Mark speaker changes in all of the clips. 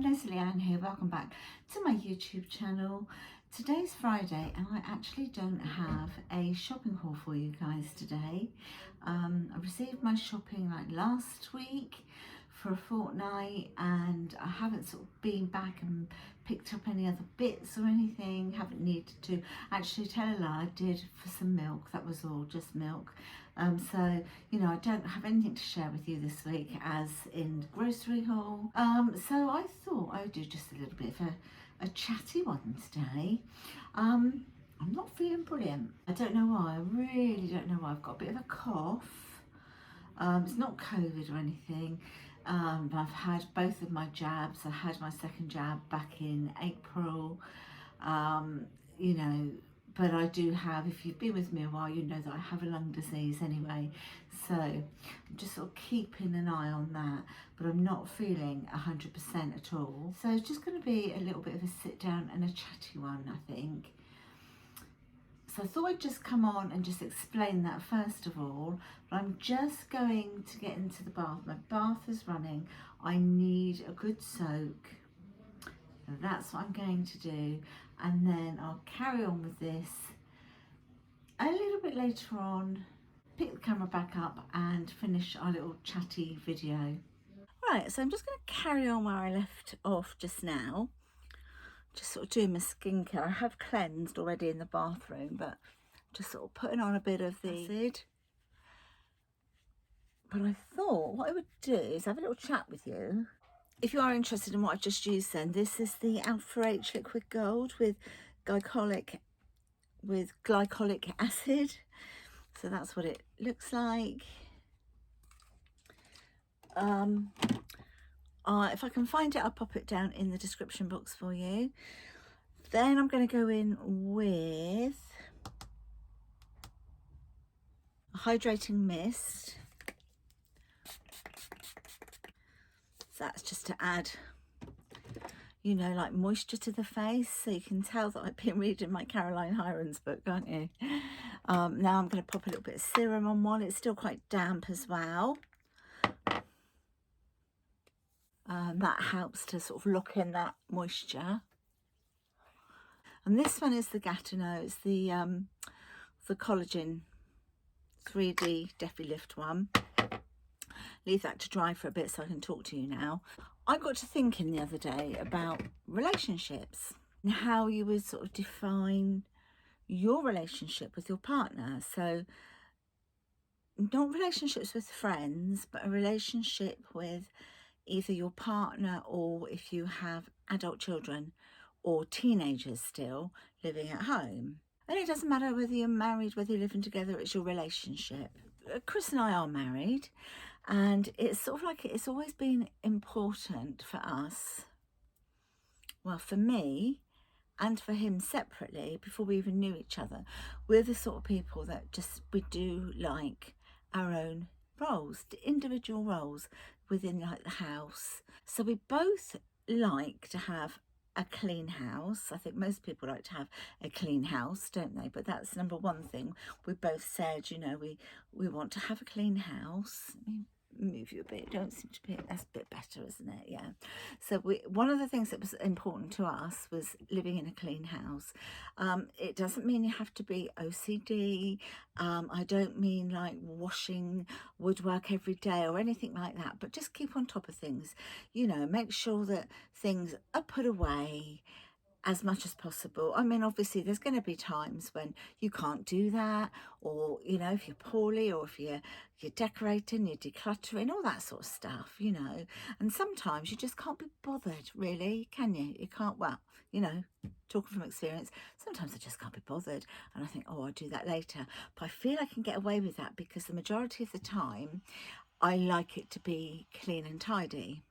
Speaker 1: Lesleyanne here, welcome back to my YouTube channel. Today's Friday and I actually don't have a shopping haul for you guys today. I received my shopping like last week for a fortnight and I haven't sort of been back and picked up any other bits or anything, haven't needed to. Actually, tell a lie, I did for some milk, that was all, just milk. So, you know, I don't have anything to share with you this week as in the grocery haul. So I thought I would do just a little bit of a chatty one today. I'm not feeling brilliant. I don't know why, I really don't know why. I've got a bit of a cough. It's not COVID or anything. I've had both of my jabs. I had my second jab back in April. You know, but I do have, if you've been with me a while, you know that I have a lung disease anyway. So I'm just sort of keeping an eye on that, but I'm not feeling 100% at all. So it's just going to be a little bit of a sit down and a chatty one, I think. So I thought I'd just come on and just explain that first of all. But I'm just going to get into the bath. My bath is running. I need a good soak. So that's what I'm going to do. And then I'll carry on with this a little bit later on, pick the camera back up and finish our little chatty video. Right, so I'm just going to carry on where I left off just now. Just sort of doing my skincare. I have cleansed already in the bathroom, but just sort of putting on a bit of the acid. But I thought what I would do is have a little chat with you. If you are interested in what I've just used, then this is the Alpha H Liquid Gold with glycolic acid. So that's what it looks like. If I can find it, I'll pop it down in the description box for you. Then I'm going to go in with a hydrating mist. So that's just to add, you know, like moisture to the face. So you can tell that I've been reading my Caroline Hirons book, can't you? Now I'm going to pop a little bit of serum on one. It's still quite damp as well. That helps to sort of lock in that moisture. And this one is the Gatineau. It's the collagen 3D Defi Lift one. Leave that to dry for a bit so I can talk to you now. I got to thinking the other day about relationships and how you would sort of define your relationship with your partner. So not relationships with friends, but a relationship with either your partner or if you have adult children or teenagers still living at home. And it doesn't matter whether you're married, whether you're living together, it's your relationship. Chris and I are married, and it's sort of like it's always been important for us, well, for me and for him separately, before we even knew each other. We're the sort of people that we do like our own roles, individual roles within like the house. So we both like to have a clean house. I think most people like to have a clean house, don't they? But that's number one thing. We both said, you know, we want to have a clean house. Let me move you a bit. Don't seem to be, that's a bit better, isn't it? Yeah. So one of the things that was important to us was living in a clean house. It doesn't mean you have to be OCD. I don't mean like washing woodwork every day or anything like that, but just keep on top of things. You know, make sure that things are put away as much as possible. I mean, obviously there's going to be times when you can't do that, or you know, if you're poorly, or if you're decorating, you're decluttering, all that sort of stuff, you know. And sometimes you just can't be bothered, really, can you? You can't, well, you know, talking from experience, sometimes I just can't be bothered and I think, oh, I'll do that later. But I feel I can get away with that because the majority of the time I like it to be clean and tidy.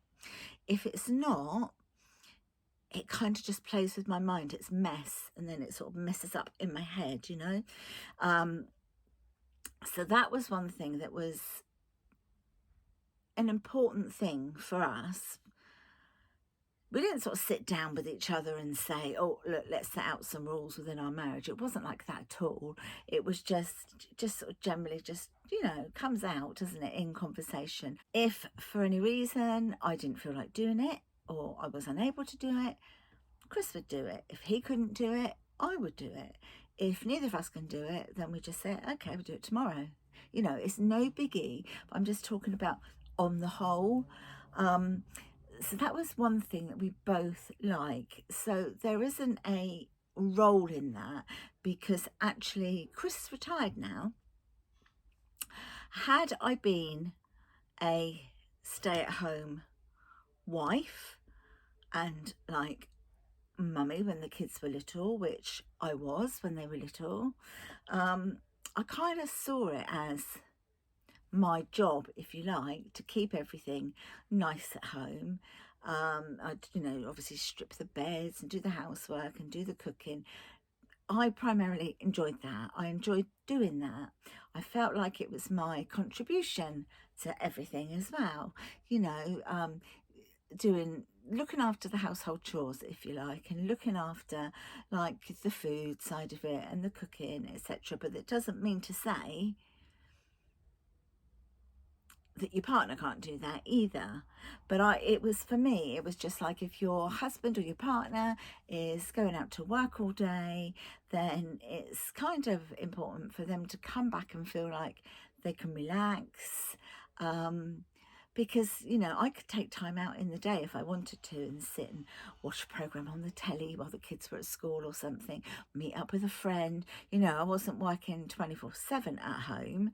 Speaker 1: If it's not, it kind of just plays with my mind. It's mess, and then it sort of messes up in my head, you know. So that was one thing that was an important thing for us. We didn't sort of sit down with each other and say, oh, look, let's set out some rules within our marriage. It wasn't like that at all. It was just sort of generally just, you know, comes out, doesn't it, in conversation. If for any reason I didn't feel like doing it, or I was unable to do it, Chris would do it. If he couldn't do it, I would do it. If neither of us can do it, then we just say, okay, we'll do it tomorrow. You know, it's no biggie, but I'm just talking about on the whole. So that was one thing that we both like. So there isn't a role in that, because actually Chris is retired now. Had I been a stay-at-home wife and like mummy when the kids were little, which I was when they were little, I kind of saw it as my job, if you like, to keep everything nice at home. I'd, you know, obviously strip the beds and do the housework and do the cooking. I primarily enjoyed that. I enjoyed doing that. I felt like it was my contribution to everything as well, you know, looking after the household chores, if you like, and looking after like the food side of it and the cooking, etc. But it doesn't mean to say that your partner can't do that either. But it was, for me, it was just like, if your husband or your partner is going out to work all day, then it's kind of important for them to come back and feel like they can relax. Because, you know, I could take time out in the day if I wanted to and sit and watch a programme on the telly while the kids were at school or something, meet up with a friend. You know, I wasn't working 24/7 at home.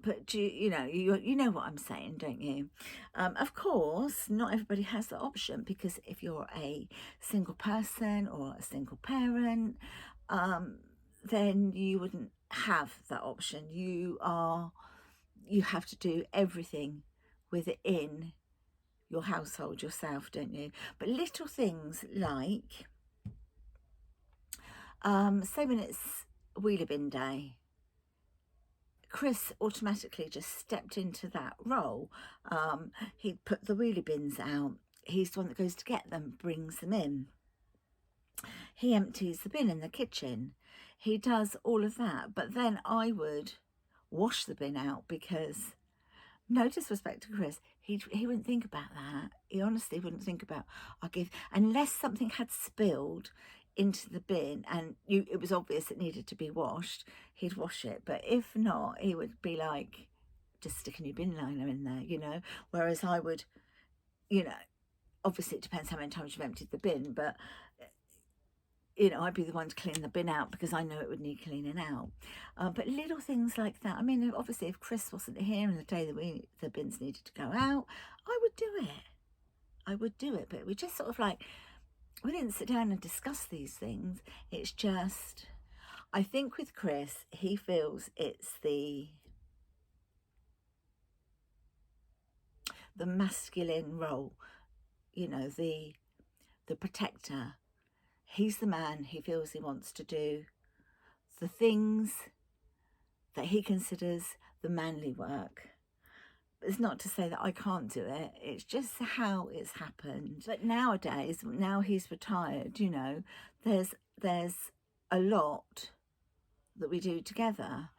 Speaker 1: But you know what I'm saying, don't you? Of course, not everybody has the option, because if you're a single person or a single parent, then you wouldn't have that option. You have to do everything within your household yourself, don't you? But little things like, say when it's wheelie bin day, Chris automatically just stepped into that role. He'd put the wheelie bins out. He's the one that goes to get them, brings them in. He empties the bin in the kitchen. He does all of that. But then I would wash the bin out, because, no disrespect to Chris, he wouldn't think about that. He honestly wouldn't think about, unless something had spilled into the bin and it was obvious it needed to be washed, he'd wash it. But if not, he would be like, just stick a new bin liner in there, you know. Whereas I would, you know, obviously it depends how many times you've emptied the bin, but you know, I'd be the one to clean the bin out because I know it would need cleaning out. But little things like that. I mean, obviously, if Chris wasn't here and the day that the bins needed to go out, I would do it. I would do it. But we just sort of like, we didn't sit down and discuss these things. It's just, I think with Chris, he feels it's the masculine role, you know, the protector. He's the man. He feels he wants to do the things that he considers the manly work. It's not to say that I can't do it, it's just how it's happened. But nowadays, now he's retired, you know, there's a lot that we do together.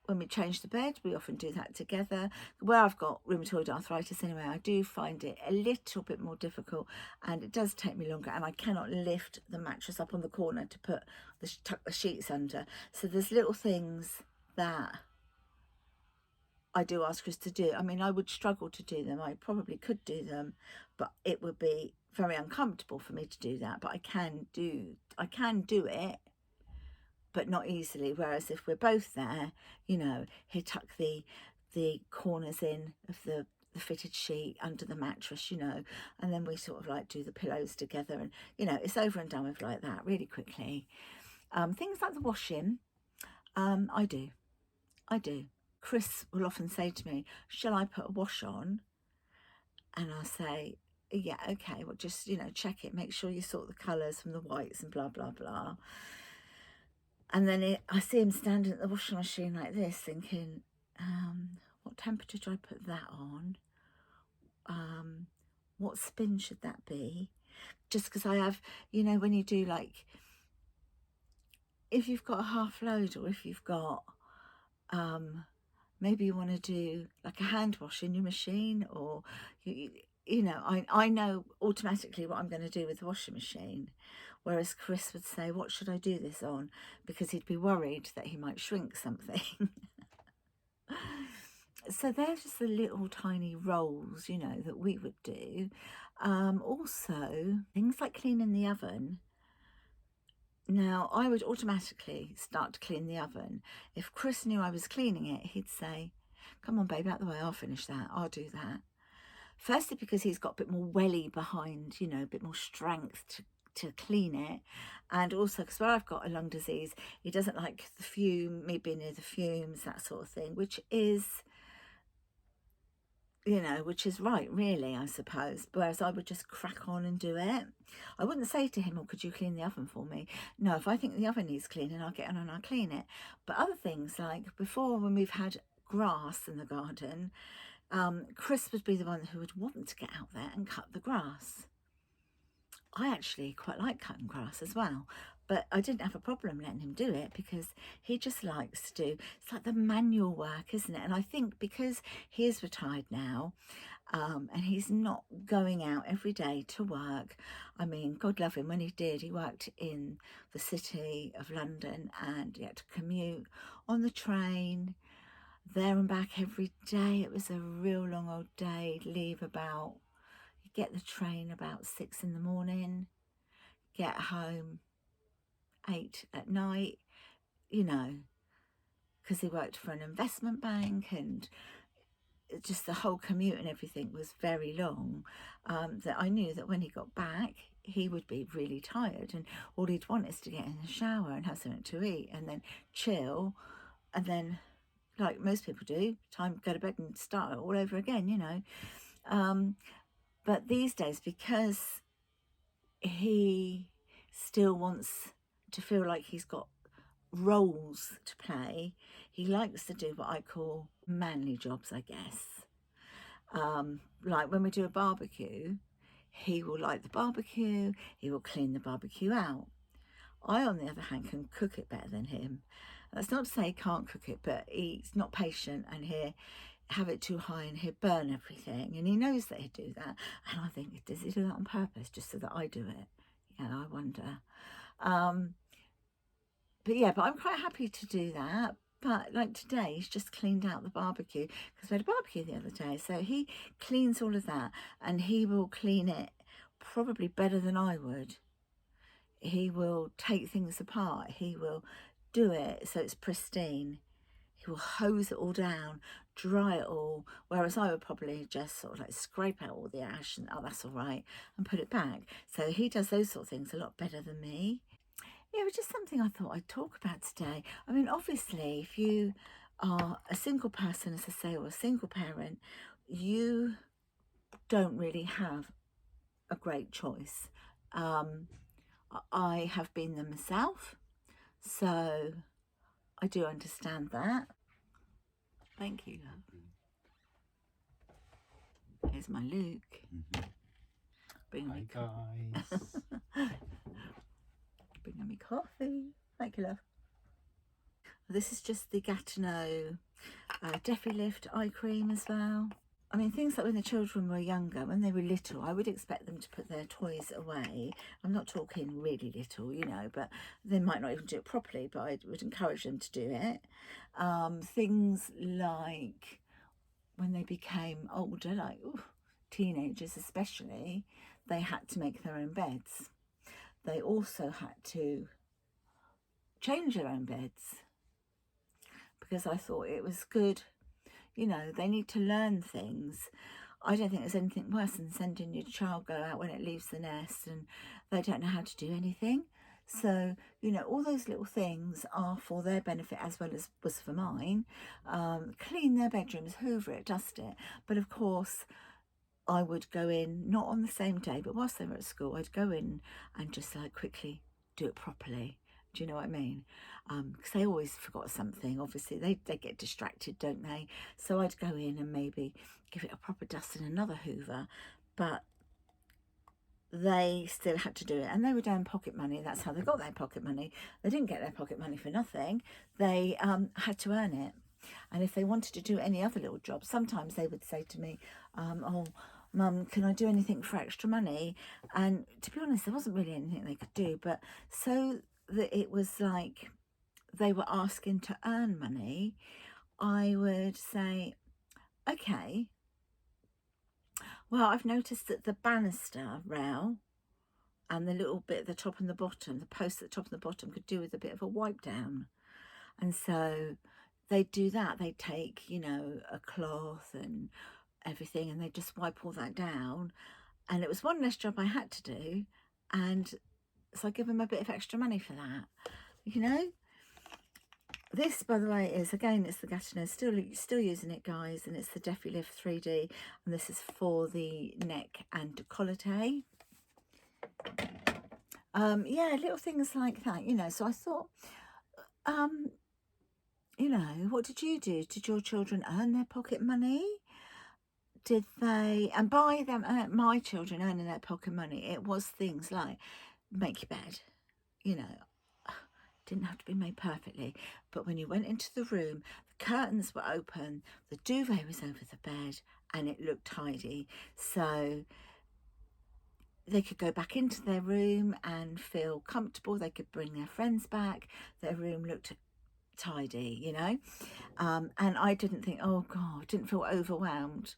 Speaker 1: When we change the bed, we often do that together. Where I've got rheumatoid arthritis anyway, I do find it a little bit more difficult, and it does take me longer, and I cannot lift the mattress up on the corner to tuck the sheets under. So there's little things that I do ask Chris to do. I mean, I would struggle to do them. I probably could do them, but it would be very uncomfortable for me to do that. But I can do it, but not easily. Whereas if we're both there, you know, he'd tuck the corners in of the fitted sheet under the mattress, you know, and then we sort of like do the pillows together, and you know, it's over and done with like that really quickly. Things like the washing, I do. Chris will often say to me, shall I put a wash on? And I'll say, yeah, okay, well, just, you know, check it, make sure you sort the colours from the whites and blah, blah, blah. And then I see him standing at the washing machine like this thinking, what temperature do I put that on? What spin should that be? Just because I have, you know, when you do like, if you've got a half load, or if you've got, maybe you want to do like a hand wash in your machine, or you know, I know automatically what I'm going to do with the washing machine, whereas Chris would say, what should I do this on? Because he'd be worried that he might shrink something. So they're just the little tiny roles, you know, that we would do. Also, things like cleaning the oven. Now, I would automatically start to clean the oven. If Chris knew I was cleaning it, he'd say, come on, babe, out the way, I'll finish that, I'll do that. Firstly, because he's got a bit more welly behind, you know, a bit more strength to clean it. And also because where I've got a lung disease, he doesn't like the fume, me being near the fumes, that sort of thing, which is, you know, which is right, really, I suppose. Whereas I would just crack on and do it. I wouldn't say to him, oh, could you clean the oven for me? No, if I think the oven needs cleaning, I'll get on and I'll clean it. But other things, like before, when we've had grass in the garden, Chris would be the one who would want to get out there and cut the grass. I actually quite like cutting grass as well, but I didn't have a problem letting him do it because he just likes to do, it's like the manual work, isn't it? And I think because he is retired now, and he's not going out every day to work. I mean, God love him, when he did, he worked in the city of London and he had to commute on the train there and back every day. It was a real long old day. Leave about, you get the train about 6 in the morning, get home 8 at night, you know, because he worked for an investment bank, and just the whole commute and everything was very long, that I knew that when he got back he would be really tired, and all he'd want is to get in the shower and have something to eat and then chill, and then, like most people do, time to go to bed and start it all over again, you know. But these days, because he still wants to feel like he's got roles to play, he likes to do what I call manly jobs, I guess. Like when we do a barbecue, he will light the barbecue, he will clean the barbecue out. I, on the other hand, can cook it better than him. That's not to say he can't cook it, but he's not patient, and he'll have it too high and he'll burn everything, and he knows that he'd do that. And I think, does he do that on purpose just so that I do it? Yeah, I wonder. But yeah, but I'm quite happy to do that. But like today, he's just cleaned out the barbecue because we had a barbecue the other day. So he cleans all of that, and he will clean it probably better than I would. He will take things apart. He will do it so it's pristine. He will hose it all down, dry it all, whereas I would probably just sort of like scrape out all the ash and, oh, that's all right, and put it back. So he does those sort of things a lot better than me. Yeah, it was just something I thought I'd talk about today. I mean, obviously, if you are a single person, as I say, or a single parent, you don't really have a great choice. I have been them myself, so I do understand that. Thank you, love. Here's my Luke. Bringing me
Speaker 2: guys.
Speaker 1: Bringing me coffee. Thank you, love. This is just the Gatineau Defi Lift eye cream as well. I mean, things like when the children were younger, when they were little, I would expect them to put their toys away. I'm not talking really little, you know, but they might not even do it properly, but I would encourage them to do it. Things like when they became older, like teenagers especially, they had to make their own beds. They also had to change their own beds because I thought it was good. You know, they need to learn things. I don't think there's anything worse than sending your child go out when it leaves the nest and they don't know how to do anything. So, you know, all those little things are for their benefit as well as was for mine. Clean their bedrooms, hoover it, dust it. But of course, I would go in, not on the same day, but whilst they were at school, I'd go in and just like quickly do it properly. Do you know what I mean? Because they always forgot something. Obviously, they get distracted, don't they? So I'd go in and maybe give it a proper dust and another hoover. But they still had to do it. And they were doing pocket money. That's how they got their pocket money. They didn't get their pocket money for nothing. They had to earn it. And if they wanted to do any other little job, sometimes they would say to me, oh, Mum, can I do anything for extra money? And to be honest, there wasn't really anything they could do, but so that it was like they were asking to earn money, I would say, okay, well, I've noticed that the banister rail and the little bit at the top and the bottom, the post at the top and the bottom, could do with a bit of a wipe down. And so they do that. They take, you know, a cloth and everything, and they just wipe all that down. And it was one less job I had to do, and so I give them a bit of extra money for that, you know. This, by the way, is, again, it's the Gatineau, still using it, guys, and it's the Defi Lift 3D, and this is for the neck and décolleté. Yeah, little things like that, you know. So I thought, you know, what did you do? Did your children earn their pocket money? Did they, and by them, my children earning their pocket money, it was things like make your bed, you know. Didn't have to be made perfectly, but when you went into the room, the curtains were open, the duvet was over the bed, and it looked tidy. So they could go back into their room and feel comfortable. They could bring their friends back. Their room looked tidy, you know. And I didn't think, oh God, didn't feel overwhelmed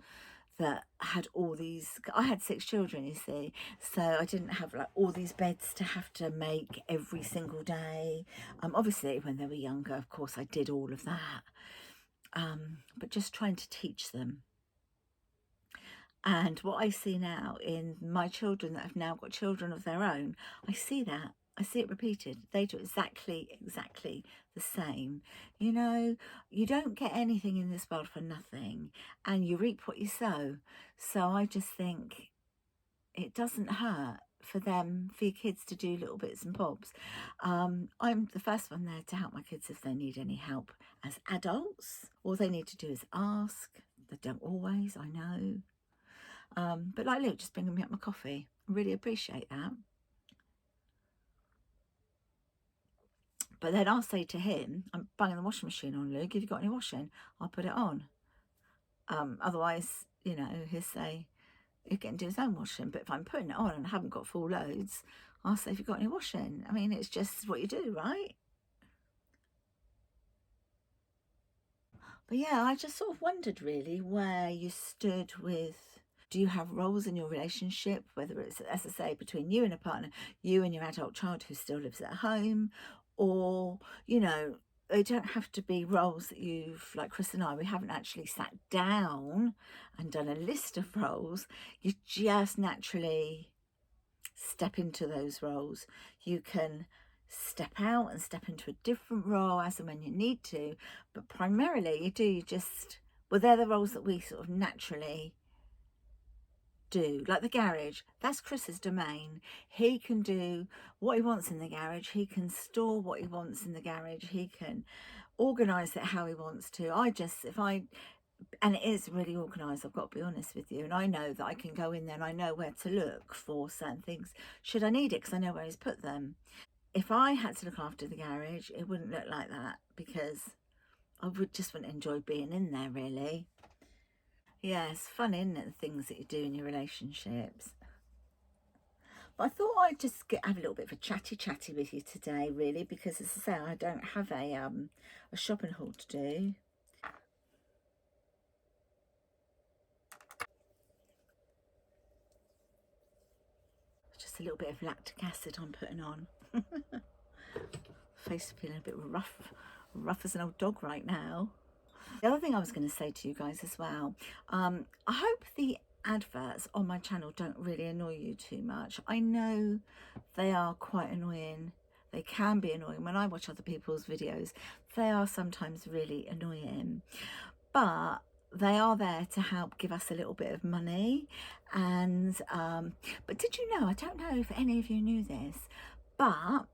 Speaker 1: that I had all these. I had 6 children, you see, so I didn't have like all these beds to have to make every single day. Obviously when they were younger, of course I did all of that, but just trying to teach them. And what I see now in my children that have now got children of their own, I see that. I see it repeated. They do exactly the same. You know, you don't get anything in this world for nothing, and you reap what you sow. So I just think it doesn't hurt for them, for your kids to do little bits and bobs. I'm the first one there to help my kids if they need any help as adults. All they need to do is ask. They don't always, I know. But like Luke, just bringing me up my coffee. I really appreciate that. But then I'll say to him, I'm banging the washing machine on, Luke. Have you got any washing? I'll put it on. Otherwise, you know, he'll say, he can do his own washing. But if I'm putting it on and I haven't got full loads, I'll say, have you got any washing? I mean, it's just what you do, right? But yeah, I just sort of wondered really where you stood with, do you have roles in your relationship, whether it's, as I say, between you and a partner, you and your adult child who still lives at home, or, you know, they don't have to be roles that you've, like Chris and I, we haven't actually sat down and done a list of roles. You just naturally step into those roles. You can step out and step into a different role as and when you need to, but primarily you just, well, they're the roles that we sort of naturally do. Like the garage, that's Chris's domain. He can do what he wants in the garage. He can store what he wants in the garage. He can organise it how he wants to. And it is really organised, I've got to be honest with you, and I know that I can go in there and I know where to look for certain things should I need it, because I know where he's put them. If I had to look after the garage, it wouldn't look like that, because I wouldn't enjoy being in there, really. Yeah, it's fun, isn't it, the things that you do in your relationships. But I thought I'd just have a little bit of a chatty with you today, really, because as I say, I don't have a shopping haul to do. Just a little bit of lactic acid I'm putting on. Face feeling a bit rough as an old dog right now. The other thing I was going to say to you guys as well, I hope the adverts on my channel don't really annoy you too much. I know they are quite annoying. They can be annoying. When I watch other people's videos, they are sometimes really annoying, but they are there to help give us a little bit of money. And but did you know, I don't know if any of you knew this, but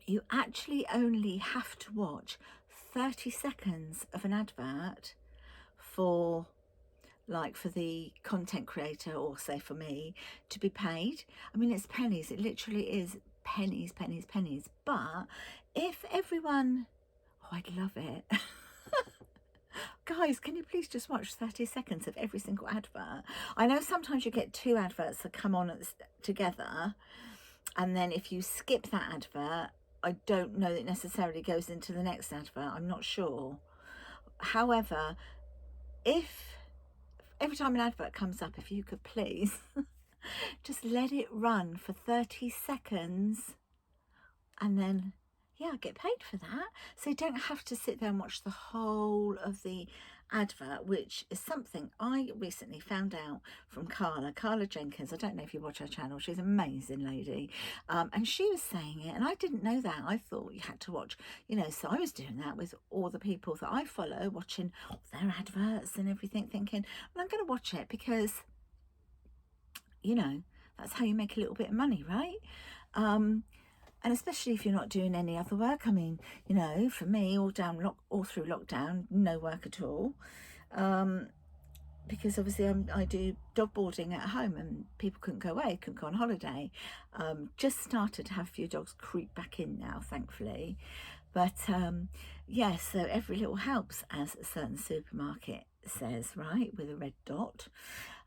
Speaker 1: you actually only have to watch 30 seconds of an advert for, like, for the content creator, or say for me, to be paid. I mean, it's pennies. It literally is pennies. But if everyone, oh, I'd love it. guys, can you please just watch 30 seconds of every single advert? I know sometimes you get 2 adverts that come on together, and then if you skip that advert, I don't know that it necessarily goes into the next advert. I'm not sure. However, if every time an advert comes up, if you could please just let it run for 30 seconds, and then yeah, get paid for that. So you don't have to sit there and watch the whole of the advert, which is something I recently found out from Carla Jenkins. I don't know if you watch her channel. She's an amazing lady. And she was saying it, and I didn't know that. I thought you had to watch, you know, so I was doing that with all the people that I follow, watching their adverts and everything, thinking, well, I'm going to watch it because, you know, that's how you make a little bit of money, right? And especially if you're not doing any other work. I mean, you know, for me, all through lockdown, no work at all. Because obviously I do dog boarding at home, and people couldn't go away, couldn't go on holiday. Just started to have a few dogs creep back in now, thankfully. But yeah, so every little helps, as a certain supermarket says, right, with a red dot.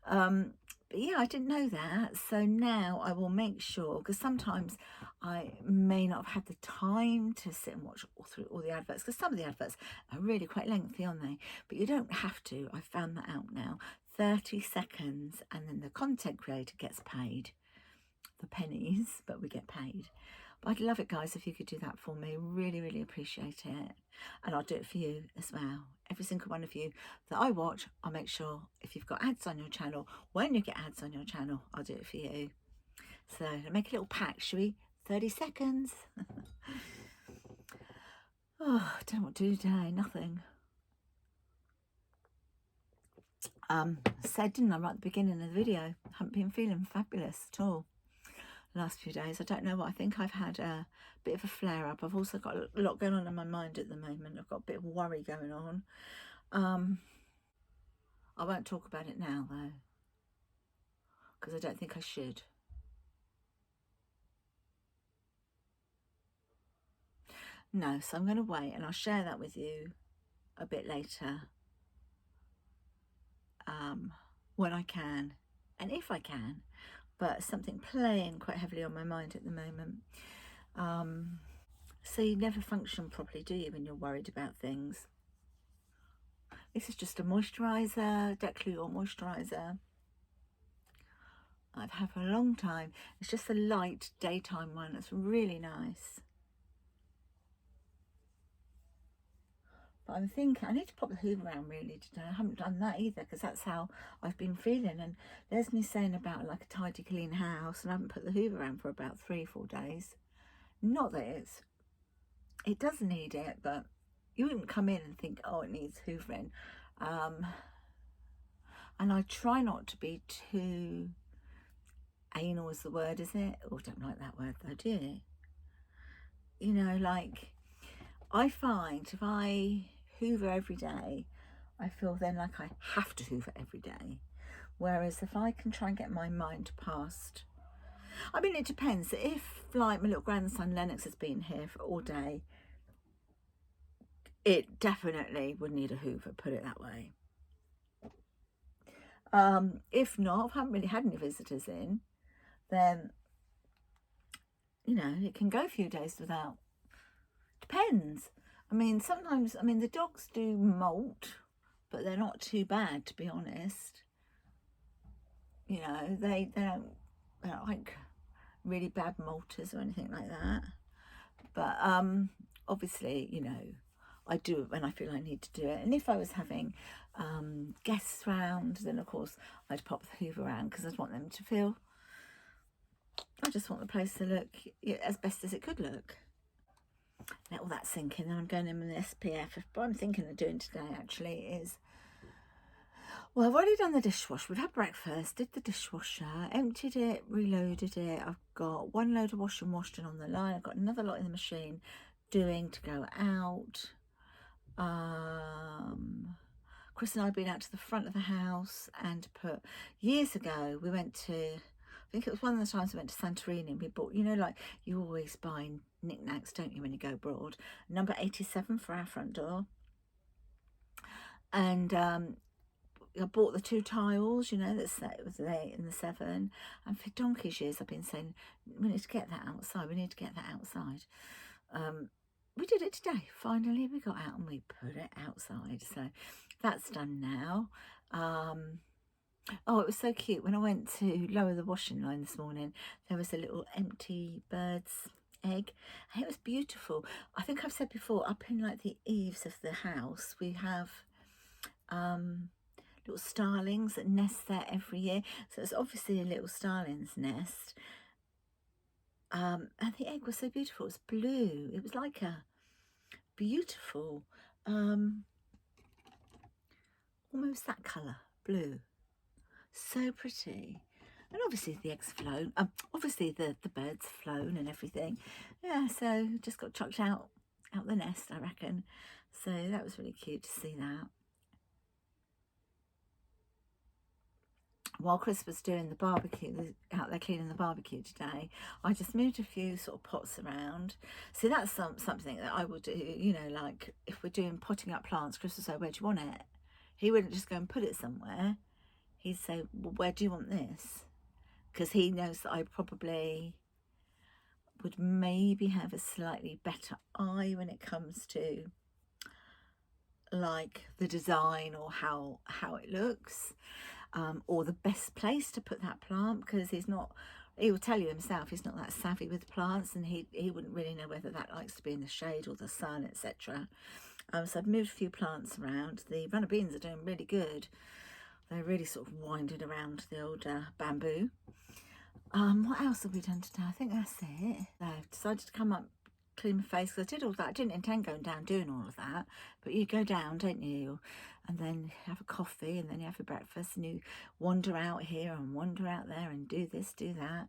Speaker 1: But yeah, I didn't know that. So now I will make sure, because sometimes I may not have had the time to sit and watch through all the adverts, because some of the adverts are really quite lengthy, aren't they? But you don't have to. I found that out now. 30 seconds, and then the content creator gets paid the pennies, but we get paid. But I'd love it, guys, if you could do that for me. Really, really appreciate it. And I'll do it for you as well. Every single one of you that I watch, I'll make sure if you've got ads on your channel, when you get ads on your channel, I'll do it for you. So make a little pact, shall we? 30 seconds. Oh, I don't know what to do today. Nothing. Said, didn't I, right at the beginning of the video, I haven't been feeling fabulous at all last few days. I don't know what. I think I've had a bit of a flare up. I've also got a lot going on in my mind at the moment. I've got a bit of worry going on. I won't talk about it now though, because I don't think I should. No, so I'm going to wait, and I'll share that with you a bit later, when I can and if I can. But something playing quite heavily on my mind at the moment. So you never function properly, do you, when you're worried about things? This is just a moisturiser, Decluor moisturiser. I've had for a long time. It's just a light daytime one. It's really nice. But I'm thinking I need to pop the hoover around really today. I haven't done that either, because that's how I've been feeling. And there's me saying about like a tidy, clean house, and I haven't put the hoover around for about 3-4 days. Not that it does need it, but you wouldn't come in and think, oh, it needs hoovering. And I try not to be too anal, is the word, is it? Oh, I don't like that word though, do you? You know, like, I find if I hoover every day, I feel then like I have to hoover every day. Whereas if I can try and get my mind past, I mean, it depends. If like my little grandson Lennox has been here for all day, it definitely would need a hoover, put it that way. If not, if I haven't really had any visitors in, then, you know, it can go a few days without. Depends. I mean, sometimes, I mean, the dogs do molt, but they're not too bad, to be honest. You know, they're not like really bad molters or anything like that. But obviously, you know, I do it when I feel I need to do it. And if I was having guests round, then of course I'd pop the hoover around, because I'd want them to feel, I just want the place to look as best as it could look. Let all that sink in, then I'm going in with the SPF. What I'm thinking of doing today actually is, well, I've already done the dishwasher. We've had breakfast, did the dishwasher, emptied it, reloaded it. I've got one load of wash and washed and on the line. I've got another lot in the machine doing to go out. Chris and I have been out to the front of the house and put, years ago we went to, I think it was one of the times we went to Santorini, and we bought, you know, like you always buy knickknacks, don't you, when you go abroad, number 87 for our front door. And I bought the 2 tiles, you know, that's it was the 8 and the 7. And for donkey's years, I've been saying, we need to get that outside. We need to get that outside. We did it today. Finally, we got out and we put it outside. So that's done now. Oh, it was so cute. When I went to lower the washing line this morning, there was a little empty bird's egg. And it was beautiful. I think I've said before, up in like the eaves of the house, we have little starlings that nest there every year. So it's obviously a little starling's nest. And the egg was so beautiful. It was blue. It was like a beautiful, almost that colour, blue. So pretty. And obviously the egg's flown. Obviously the bird's flown and everything. Yeah, so just got chucked out the nest, I reckon. So that was really cute to see that. While Chris was doing the barbecue, out there cleaning the barbecue today, I just moved a few sort of pots around. See, that's something that I would do, you know, like if we're doing potting up plants, Chris would say, where do you want it? He wouldn't just go and put it somewhere. He'd say, well, where do you want this? Because he knows that I probably would maybe have a slightly better eye when it comes to like the design or how it looks, or the best place to put that plant, because he will tell you himself he's not that savvy with plants, and he wouldn't really know whether that likes to be in the shade or the sun, etc. So I've moved a few plants around. The runner beans are doing really good. They're really sort of winding around the old bamboo. What else have we done today? I think that's it. I've decided to come up, clean my face, because I did all that. I didn't intend going down doing all of that, but you go down, don't you, and then have a coffee, and then you have a breakfast, and you wander out here and wander out there and do this, do that.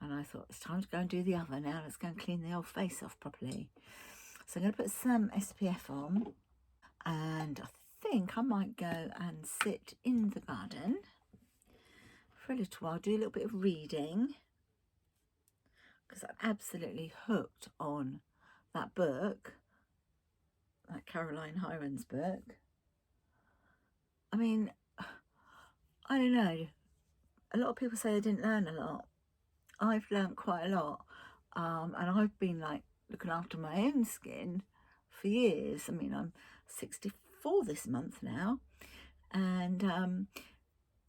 Speaker 1: And I thought, it's time to go and do the other now. Let's go and clean the old face off properly. So I'm going to put some SPF on, and I think I might go and sit in the garden for a little while, do a little bit of reading, because I'm absolutely hooked on that book, that Caroline Hirons book. I mean, I don't know, a lot of people say I didn't learn a lot. I've learned quite a lot, and I've been like looking after my own skin for years. I mean, I'm 64 this month now, and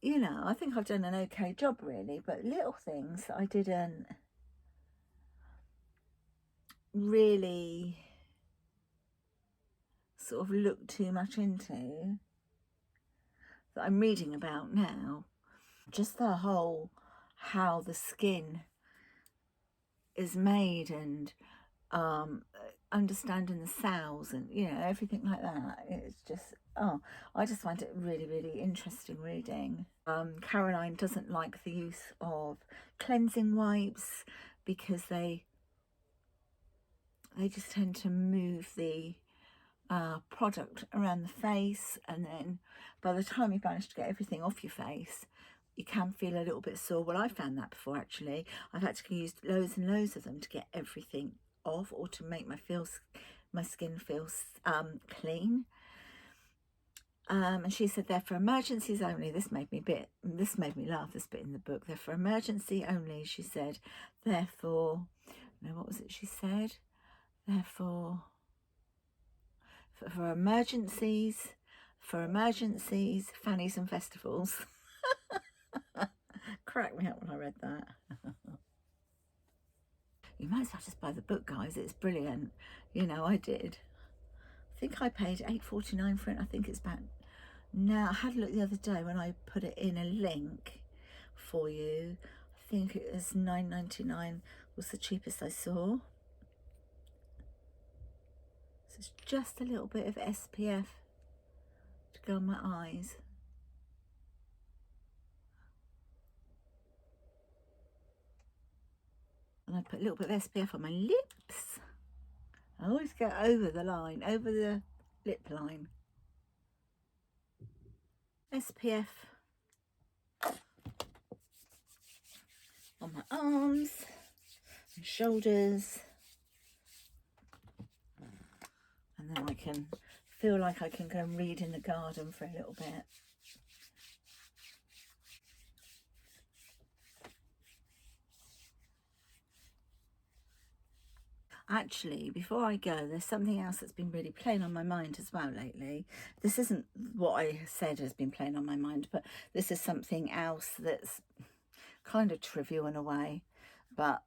Speaker 1: you know, I think I've done an okay job really, but little things that I didn't really sort of look too much into, that I'm reading about now. Just the whole how the skin is made, and understanding the cells, and you know, everything like that. It's just, oh, I just find it really, really interesting reading. Caroline doesn't like the use of cleansing wipes because they just tend to move the product around the face, and then by the time you've managed to get everything off your face, you can feel a little bit sore. Well, I found that before actually. I've had to use loads and loads of them to get everything off, or to make my skin feel clean. And she said they're for emergencies only. This made me laugh, this bit in the book. They're for emergency only, she said. Therefore, no, what was it she said? Therefore, for emergencies, fannies and festivals. Cracked me up when I read that. You might as well just buy the book, guys. It's brilliant. You know, I did. I think I paid £8.49 for it. I think it's about, now I had a look the other day when I put it in a link for you. I think it was £9.99 was the cheapest I saw. So it's just a little bit of SPF to go on my eyes. And I put a little bit of SPF on my lips. I always go over the line, over the lip line. SPF on my arms and shoulders. And then I can feel like I can go and read in the garden for a little bit. Actually, before I go, there's something else that's been really playing on my mind as well lately. This isn't what I said has been playing on my mind, but this is something else that's kind of trivial in a way. But,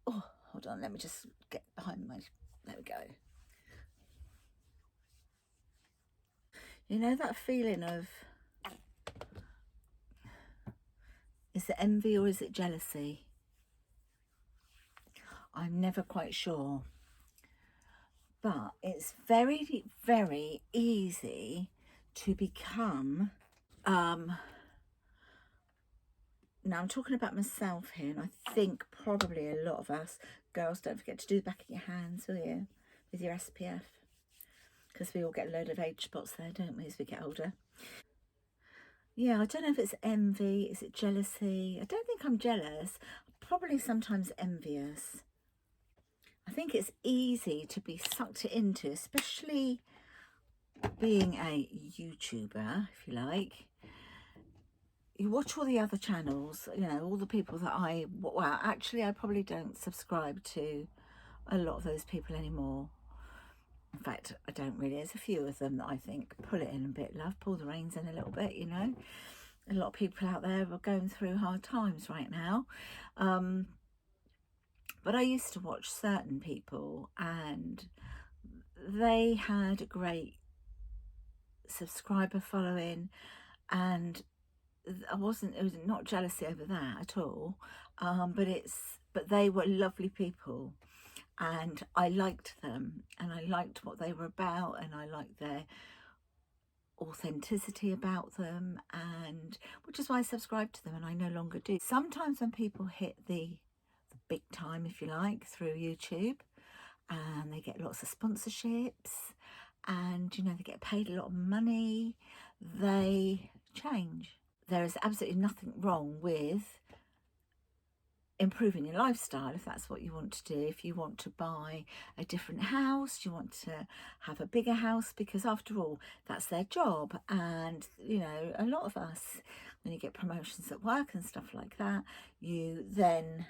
Speaker 1: oh, hold on, let me just get behind my, there we go. You know that feeling of, is it envy or is it jealousy? I'm never quite sure. But it's very, very easy to become, now I'm talking about myself here, and I think probably a lot of us, girls, don't forget to do the back of your hands, will you, with your SPF, because we all get a load of age spots there, don't we, as we get older. Yeah, I don't know if it's envy, is it jealousy? I don't think I'm jealous, probably sometimes envious. I think it's easy to be sucked into, especially being a YouTuber, if you like. You watch all the other channels, you know, all the people that well, actually, I probably don't subscribe to a lot of those people anymore. In fact, I don't really. There's a few of them that I think pull it in a bit, love, pull the reins in a little bit, you know. A lot of people out there are going through hard times right now. But I used to watch certain people and they had a great subscriber following, and it was not jealousy over that at all, but they were lovely people and I liked them and I liked what they were about and I liked their authenticity about them, and which is why I subscribed to them, and I no longer do. Sometimes when people hit the big time, if you like, through YouTube, and they get lots of sponsorships and, you know, they get paid a lot of money, they change. There is absolutely nothing wrong with improving your lifestyle if that's what you want to do. If you want to buy a different house, you want to have a bigger house, because after all, that's their job. And, you know, a lot of us, when you get promotions at work and stuff like that, you then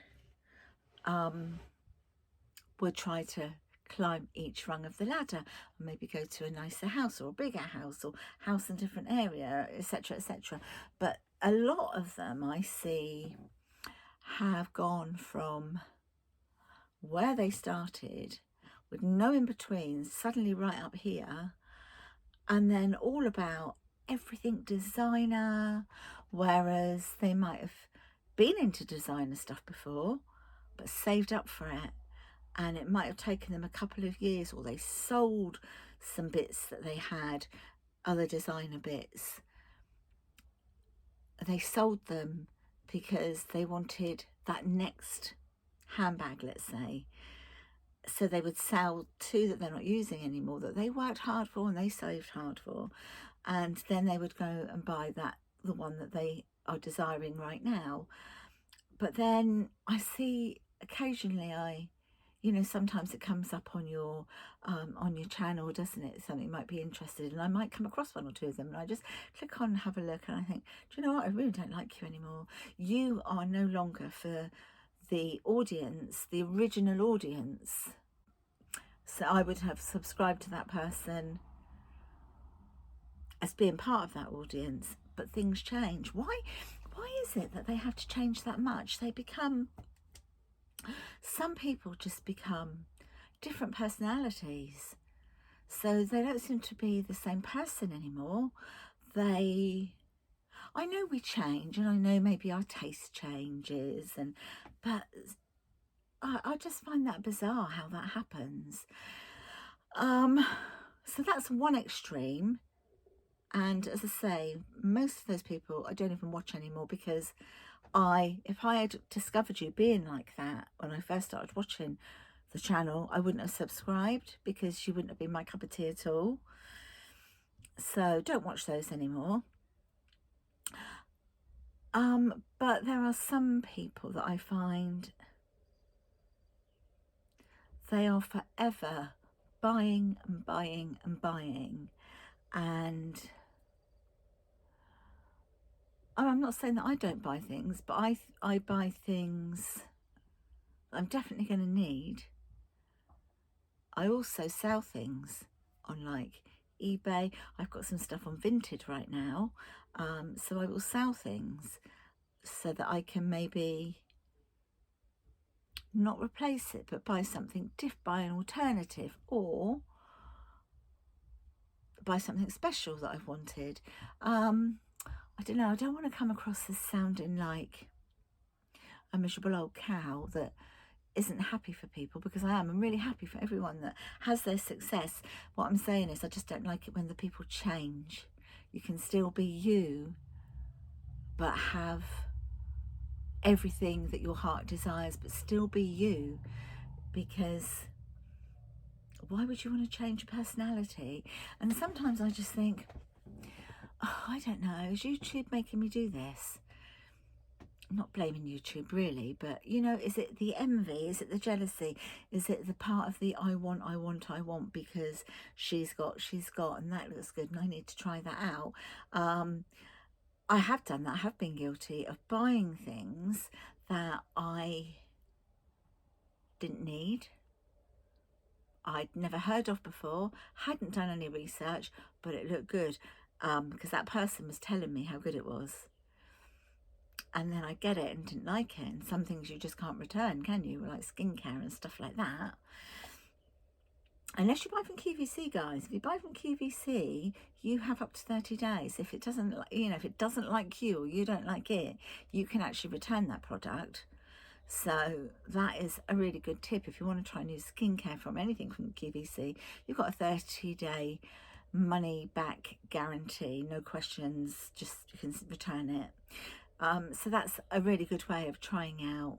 Speaker 1: would try to climb each rung of the ladder and maybe go to a nicer house or a bigger house or house in a different area, etc., etc. But a lot of them I see have gone from where they started with no in between, suddenly right up here, and then all about everything designer, whereas they might have been into designer stuff before but saved up for it, and it might have taken them a couple of years, or they sold some bits that they had, other designer bits. They sold them because they wanted that next handbag, let's say. So they would sell two that they're not using anymore, that they worked hard for and they saved hard for, and then they would go and buy the one that they are desiring right now. But then I see occasionally, you know, sometimes it comes up on your channel, doesn't it? Something you might be interested in, and I might come across one or two of them, and I just click on and have a look, and I think, do you know what? I really don't like you anymore. You are no longer for the audience, the original audience. So I would have subscribed to that person as being part of that audience, but things change. Why is it that they have to change that much? Some people just become different personalities, so they don't seem to be the same person anymore. I know we change, and I know maybe our taste changes, but I just find that bizarre how that happens. So that's one extreme. And as I say, most of those people I don't even watch anymore, because if I had discovered you being like that when I first started watching the channel, I wouldn't have subscribed, because you wouldn't have been my cup of tea at all. So don't watch those anymore. But there are some people that I find they are forever buying and buying and buying. And I'm not saying that I don't buy things, but I buy things I'm definitely going to need. I also sell things on like eBay. I've got some stuff on Vinted right now, so I will sell things so that I can maybe not replace it, but buy something different, buy an alternative, or buy something special that I've wanted. I don't know, I don't want to come across as sounding like a miserable old cow that isn't happy for people, because I am. I'm really happy for everyone that has their success. What I'm saying is I just don't like it when the people change. You can still be you, but have everything that your heart desires, but still be you, because why would you want to change your personality? And sometimes I just think, oh, I don't know, is YouTube making me do this? I'm not blaming YouTube really, but you know, is it the envy? Is it the jealousy? Is it the part of the I want because she's got, and that looks good and I need to try that out? I have done that. I have been guilty of buying things that I didn't need, I'd never heard of before, hadn't done any research, but it looked good because that person was telling me how good it was. And then I get it and didn't like it. And some things you just can't return, can you? Like skincare and stuff like that. Unless you buy from QVC, guys. If you buy from QVC, you have up to 30 days. If it doesn't, you know, if it doesn't like you or you don't like it, you can actually return that product. So that is a really good tip. If you want to try new skincare from anything from QVC, you've got a 30-day money back guarantee, no questions, just you can return it. So that's a really good way of trying out,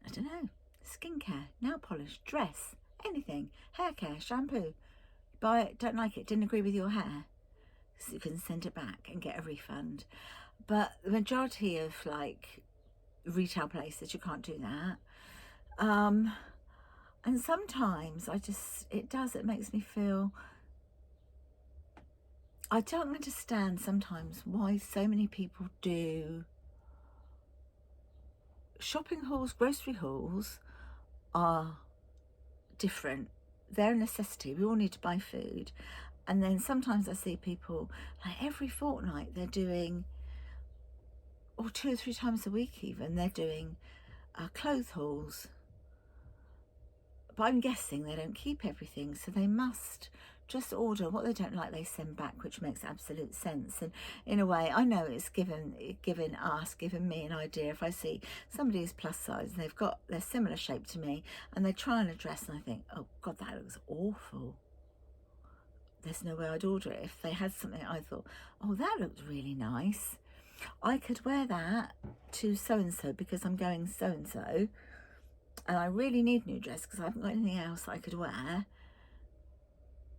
Speaker 1: I don't know, skincare, nail polish, dress, anything, hair care, shampoo. Buy it, don't like it, didn't agree with your hair, so you can send it back and get a refund. But the majority of like retail places, you can't do that. And sometimes it makes me feel, I don't understand sometimes why so many people do shopping hauls. Grocery hauls are different. They're a necessity. We all need to buy food. And then sometimes I see people like every fortnight they're doing, or 2 or 3 times a week even, they're doing clothes hauls. But I'm guessing they don't keep everything, so they must just order what they don't like, they send back, which makes absolute sense. And in a way, I know it's given me an idea. If I see somebody who's plus size and they're similar shape to me and they try on a dress and I think, oh God, that looks awful, there's no way I'd order it. If they had something I thought, oh, that looks really nice, I could wear that to so-and-so because I'm going so-and-so and I really need a new dress because I haven't got anything else I could wear,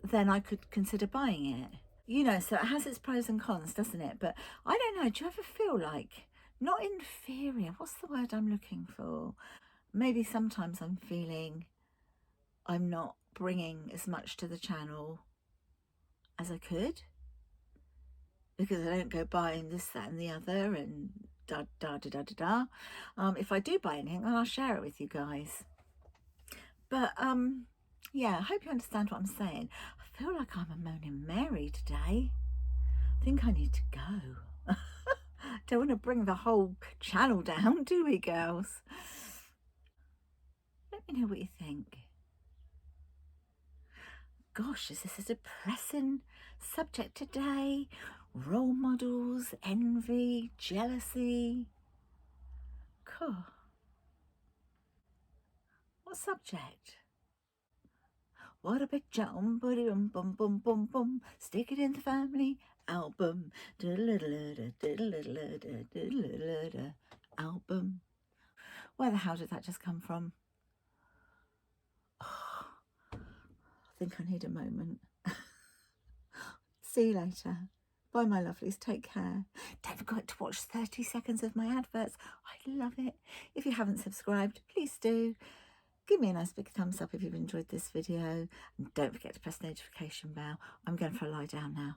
Speaker 1: then I could consider buying it. You know, so it has its pros and cons, doesn't it? But I don't know, do you ever feel like, not inferior, what's the word I'm looking for? Maybe sometimes I'm feeling I'm not bringing as much to the channel as I could, because I don't go buying this, that and the other and da da da da da da. If I do buy anything, then I'll share it with you guys. But yeah, I hope you understand what I'm saying. I feel like I'm a moaning Mary today. I think I need to go. Don't want to bring the whole channel down, do we, girls? Let me know what you think. Gosh, is this a depressing subject today? Role models, envy, jealousy. Cool. What subject? What a big jump, bum bum bum bum bum. Stick it in the family album. Album. Where the hell did that just come from? Oh, I think I need a moment. See you later. Bye, my lovelies. Take care. Don't forget to watch 30 seconds of my adverts. I love it. If you haven't subscribed, please do. Give me a nice big thumbs up if you've enjoyed this video, and don't forget to press the notification bell. I'm going for a lie down now.